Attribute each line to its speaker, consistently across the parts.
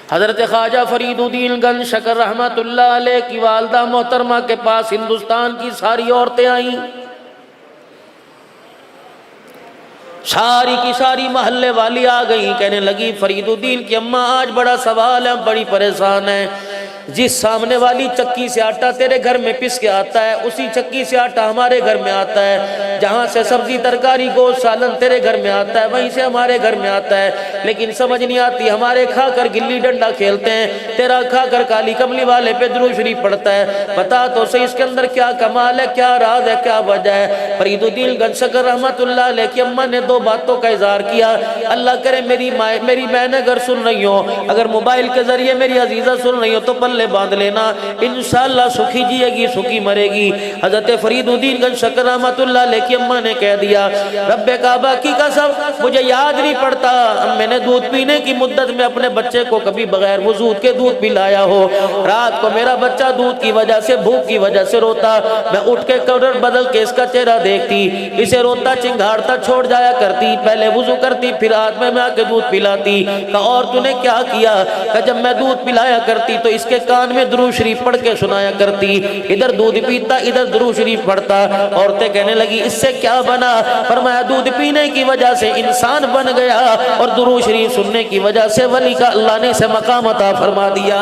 Speaker 1: हज़रत ख्वाजा फरीदुद्दीन गंज शकर रहमतुल्लाह अलैह की वालदा मोहतरमा के पास हिंदुस्तान की सारी औरतें आईं। सारी की सारी मोहल्ले वाली आ गई। कहने लगी फरीदुद्दीन की अम्मा आज बड़ा सवाल है, बड़ी परेशान है। जिस सामने वाली चक्की से आटा तेरे घर में पिस के आता है, उसी चक्की से आटा हमारे घर में आता है। जहाँ से सब्जी तरकारी गोश्त सालन तेरे घर में आता है, वहीं से हमारे घर में आता है। लेकिन समझ नहीं आती, हमारे खाकर गिल्ली डंडा खेलते हैं, तेरा खाकर काली कमली वाले पे दुरूद शरीफ पढ़ता है। बता तो सही इसके अंदर क्या कमाल है, क्या राज है, क्या वजह है। फरीदुद्दीन गंज शकर रहमतुल्लाह अलैह की अम्मा ने दो बातों का इजहार किया। अल्लाह करे मेरी बहन अगर सुन रही हो, अगर मोबाइल के जरिए मेरी अजीजा सुन रही हो तो पल्ले बांध लेना, इंशाअल्लाह सुखी जिएगी सुखी मरेगी। हजरत फरीदुद्दीन गंज शकर रहमतुल्लाह अलैह की अम्मा ने कह दिया, रब्बे काबा की कसम मुझे याद नहीं पड़ता मैंने दूध पीने की मुद्दत में अपने बच्चे को कभी बगैर वजू के दूध पिलाया हो। रात को मेरा बच्चा दूध की वजह से, भूख की वजह से रोता, मैं उठ के कवर बदल के इसका चेहरा देखती, इसे रोता चिंगाड़ता छोड़ जाया करती, पहले वजू करती फिर हाथ में आके दूध पिलाती। और तूने क्या किया? जब मैं दूध पिलाया करती तो इसके कान में दुरूद शरीफ पढ़ के सुनाया करती, इधर दूध पीता इधर दुरूद शरीफ पढ़ता। औरतें कहने लगी इससे क्या बना? फरमाया दूध पीने की वजह से इंसान बन गया और दुरूद शरीफ सुनने की वजह से वली का अल्लाह ने इसे मकाम अता फरमा दिया।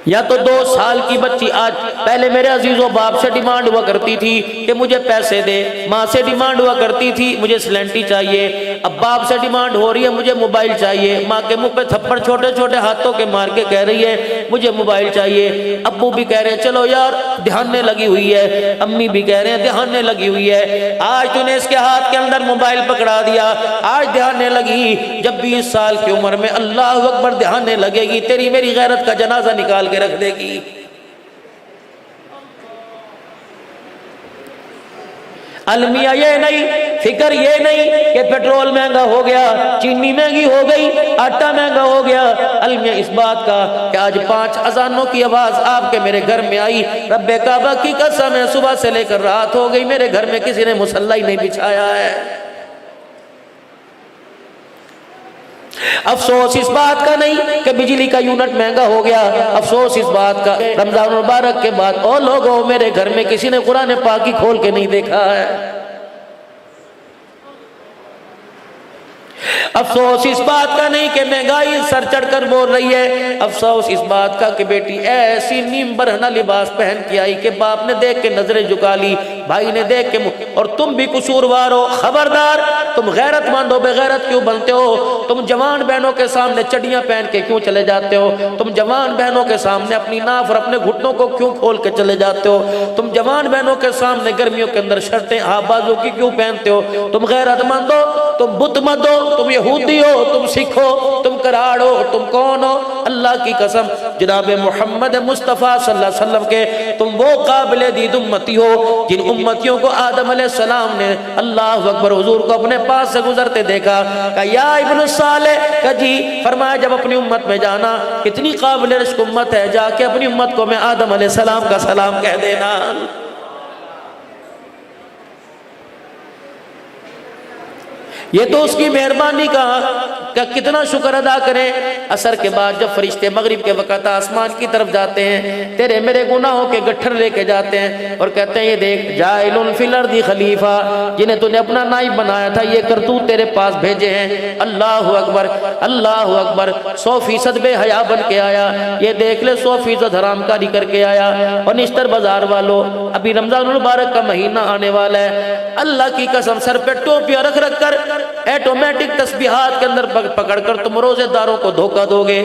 Speaker 1: या तो 2 साल की बच्ची आज, पहले मेरे अजीजों बाप से डिमांड हुआ करती थी कि मुझे पैसे दे, माँ से डिमांड हुआ करती थी मुझे सिलेंटी चाहिए, अब बाप से डिमांड हो रही है मुझे मोबाइल चाहिए। माँ के मुंह पे थप्पड़ छोटे छोटे हाथों के मार के कह रही है मुझे मोबाइल चाहिए। अब्बू भी कह रहे हैं चलो यार ध्यानने लगी हुई है, अम्मी भी कह रहे हैं ध्यानने लगी हुई है। आज तूने इसके हाथ के अंदर मोबाइल पकड़ा दिया, आज ध्यानने लगी। जब 20 साल की उम्र में अल्लाह अकबर ध्यानने लगेगी, तेरी मेरी गैरत का जनाजा निकाल के रख देगी। अलमिया ये नहीं, फिक्र ये नहीं कि पेट्रोल महंगा हो गया, चीनी महंगी हो गई, आटा महंगा हो गया। अलमिया इस बात का कि आज 5 अजानों की आवाज आपके मेरे घर में आई, रब्बे काबा की कसम है सुबह से लेकर रात हो गई मेरे घर में किसी ने मुसल्ला ही नहीं बिछाया है। अफसोस इस बात का नहीं कि बिजली का यूनिट महंगा हो गया, अफसोस इस बात का रमजान मुबारक के बाद और लोगों मेरे घर में किसी ने कुरान पाक ही खोल के नहीं देखा है। अफसोस इस बात का नहीं कि महंगाई सर चढ़कर बोल रही है, अफसोस इस बात का कि बेटी ऐसी नीम बरहना लिबास पहन के आई कि बाप ने देख के नजरें झुका ली, भाई ने देख के, और तुम भी कसूरवार हो। खबरदार, तुम गैरतमंद हो, बेगैरत क्यों बनते हो? तुम जवान बहनों के सामने चड्डियां पहन के क्यों चले जाते हो? तुम जवान बहनों के सामने अपनी नाफ और अपने घुटनों को क्यों खोल के चले जाते हो? तुम जवान बहनों के सामने गर्मियों के अंदर शर्टें हाबाजों की क्यों पहनते हो? तुम गैरतमंद हो, तुम बुतमंद हो, तुम यहूदी हो, तुम सिख हो, तुम कराड़ हो, तुम कौन हो? अल्लाह की कसम जनाब मोहम्मद मुस्तफ़ा सल्लल्लाहु अलैहि वसल्लम के तुम वो काबिल दीद उम्मती हो जिन उम्मतियों को आदम अलैहिस्सलाम ने अल्लाह अकबर हुजूर को अपने पास से गुजरते देखा, कहा या इब्न सालेह, कहा जी, फरमाया जब अपनी उम्मत में जाना कितनी काबिल रिश्क उम्मत है, जाके अपनी उम्मत को मैं आदम अलैहिस्सलाम का सलाम कह देना। ये तो उसकी मेहरबानी का कितना शुक्र अदा करें। असर के बाद जब फरिश्ते मगरिब के वक़्त आसमान की तरफ जाते हैं, तेरे मेरे गुनाहों के गट्ठर लेके जाते हैं और कहते हैं ये देख जाइलुन फिल अर्दी खलीफा, जिन्हें तूने अपना नाइब बनाया था ये करतूत तेरे पास भेजे हैं। अल्लाह अकबर, अल्लाह अकबर। 100% बेहया बन के आया, ये देख ले 100% हरामकारी करके आया। और निश्तर बाजार वालों, अभी रमजान मुबारक का महीना आने वाला है, अल्लाह की कसम सर पे टोपियां रख रख कर ऑटोमेटिक तस्बीहात के अंदर पकड़कर तुम रोजेदारों को धोखा दोगे।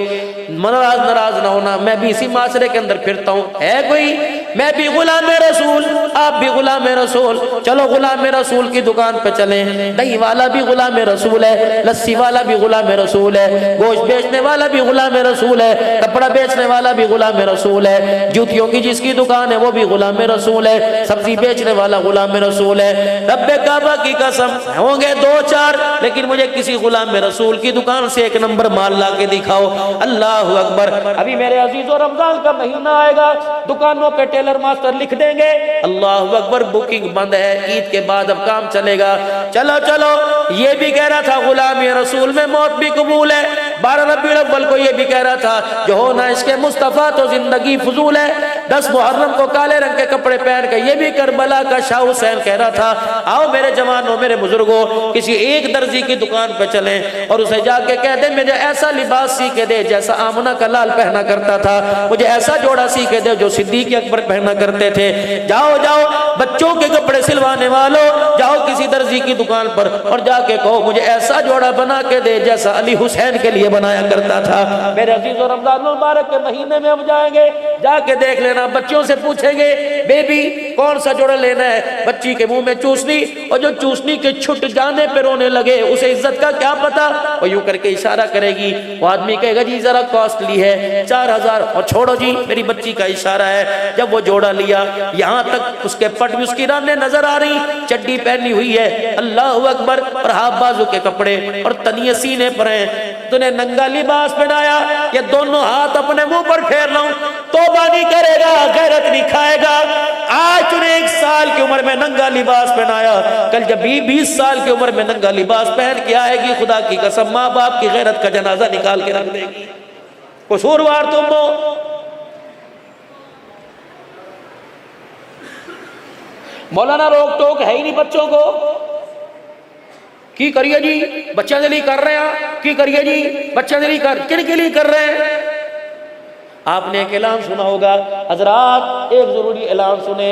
Speaker 1: नाराज ना होना, मैं भी इसी माशरे के अंदर फिरता हूँ, है कोई, मैं भी गुलाम रसूल, आप भी गुलाम रसूल, चलो गुलाम रसूल की दुकान पे चले। दही वाला भी गुलाम रसूल है, लस्सी वाला भी गुलाम रसूल है, गोश्त बेचने वाला भी गुलाम रसूल है, कपड़ा बेचने वाला भी गुलाम रसूल है, जूतियों की जिसकी दुकान है वो भी गुलाम रसूल है, सब्जी बेचने वाला गुलाम रसूल है। रब्बे काबा की कसम होंगे 2-4, लेकिन मुझे किसी गुलाम रसूल की दुकान से 1 नंबर माल ला के दिखाओ। अल्लाह अकबर। अभी मेरे अजीजों रमजान का महीना आएगा, दुकानों पे टेलर मास्टर लिख देंगे, अल्लाह अकबर बुकिंग बंद है, ईद के बाद अब काम चलेगा। चलो चलो, ये भी कह रहा था गुलामी रसूल में मौत भी कबूल है। 12 रबीउल अव्वल को ये भी कह रहा था जो होना इसके मुस्तफ़ा तो जिंदगी फजूल है। 10 मुहर्रम को काले रंग के कपड़े पहन के ये भी करबला का शाह हुसैन कह रहा था, आओ मेरे जवानों मेरे बुजुर्गों, किसी एक दर्जी की दुकान पे चलें और उसे जाके कह दे मुझे ऐसा लिबास सी के दे जैसा आमना का लाल पहना करता था, मुझे ऐसा जोड़ा सी के दे जो सिद्दीक अकबर पहना करते थे। जाओ जाओ बच्चों के कपड़े सिलवाने वालों, जाओ किसी दर्जी की दुकान पर और जाके कहो मुझे ऐसा जोड़ा बना के दे जैसा अली हुसैन के लिए बनाया करता था। मेरे अजीजों, रमजान मुबारक के महीने में हम जाएंगे, जाके देख लेना, बच्चों से पूछेंगे बेबी कौन सा जोड़ा लेना है, बच्ची के मुंह में चूसनी, और जो चूसनी के छुट जाने पे रोने लगे उसे इज्जत का क्या पता, वो यूं करके इशारा करेगी, वो आदमी कहेगा जी जरा कॉस्टली है 4000, और छोड़ो जी मेरी बच्ची का इशारा है। जब वो जोड़ा लिया, यहाँ तक उसके पट में उसकी रानें नजर आ रही, चड्डी पहनी हुई है, अल्लाह अकबर, और हाथ बाजू के कपड़े और तनिए सीने पर है, तूने नंगा लिबास पहनाया, ये दोनों हाथ अपने मुंह पर फेर लाऊं, तौबा नहीं करेगा, गैरत नहीं खाएगा। आज तूने 1 साल की उम्र में नंगा लिबास पहनाया, कल जब 20 साल की उम्र में नंगा लिबास पहन के आएगी, खुदा की कसम माँ बाप की गैरत का जनाजा निकाल के रख देगी। कसूरवार तुम हो। मौलाना रोक टोक है ही नहीं बच्चों को, की करिए जी बच्चों के लिए कर रहे हैं, की करिए जी बच्चों के लिए कर, किन के लिए कर रहे हैं। आपने एक ऐलान सुना होगा, हजरात एक जरूरी ऐलान सुने,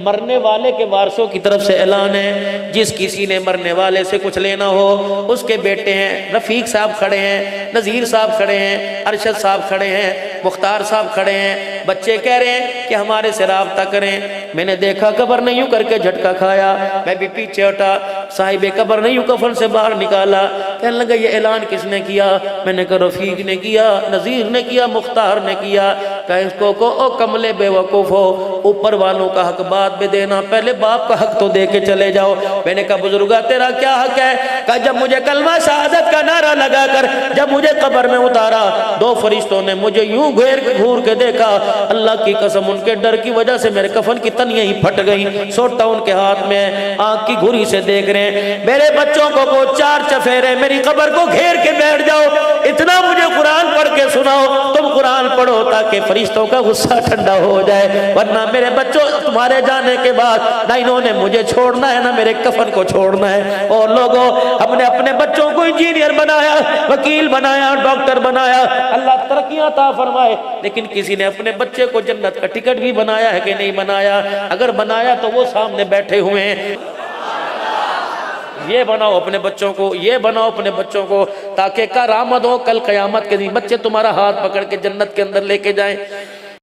Speaker 1: मरने वाले के वारसों की तरफ से ऐलान है, जिस किसी ने मरने वाले से कुछ लेना हो, उसके बेटे हैं रफीक साहब खड़े हैं, नज़ीर साहब खड़े हैं, अरशद साहब खड़े हैं, मुख्तार साहब खड़े हैं, बच्चे कह रहे हैं कि हमारे से राब्ता करें। मैंने देखा कब्र ने यूं करके झटका खाया, मैं भी पीछे हटा, साहिब कब्र ने यूं कफन से बाहर निकाला, कहने लगा ये ऐलान किसने किया। मैंने कहा रफीक ने किया, नज़ीर ने किया, मुख्तार ने किया। कहा इसको को ओ कमले बेवकूफ हो, ऊपर वालों का हक बाद में देना, पहले बाप का हक तो दे के चले जाओ। मैंने कहा बुजुर्गा तेरा क्या हक है। कहा जब मुझे कलमा शहादत का नारा लगाकर जब मुझे कब्र में उतारा, 2 फरिश्तों ने मुझे यूं घूर के देखा, अल्लाह की कसम उनके डर की वजह से मेरे कफन की तनियां ही फट गई, सोटा उनके हाथ में, आंख की घुरी से देख रहे हैं। मेरे बच्चों को 4 चफेरे मेरी कब्र को घेर के बैठ जाओ, इतना मुझे कुरान पढ़ के सुनाओ, तुम कुरान पढ़ो ताकि फरिश्तों का गुस्सा ठंडा हो जाए, वरना मेरे बच्चों तुम्हारे जाने के बाद ना इन्होंने मुझे छोड़ना है ना मेरे कफन को छोड़ना है। और लोगों हमने अपने बच्चों को इंजीनियर बनाया, वकील बनाया, डॉक्टर बनाया, अल्लाह तरक्कियां अता फरमाए, लेकिन किसी ने अपने बच्चे को जन्नत का टिकट भी बनाया है कि नहीं बनाया? अगर बनाया तो वो सामने बैठे हुए हैं। ये बनाओ अपने बच्चों को, ये बनाओ अपने बच्चों को, ताकि करामत हो कल कयामत के दिन बच्चे तुम्हारा हाथ पकड़ के जन्नत के अंदर लेके जाएं।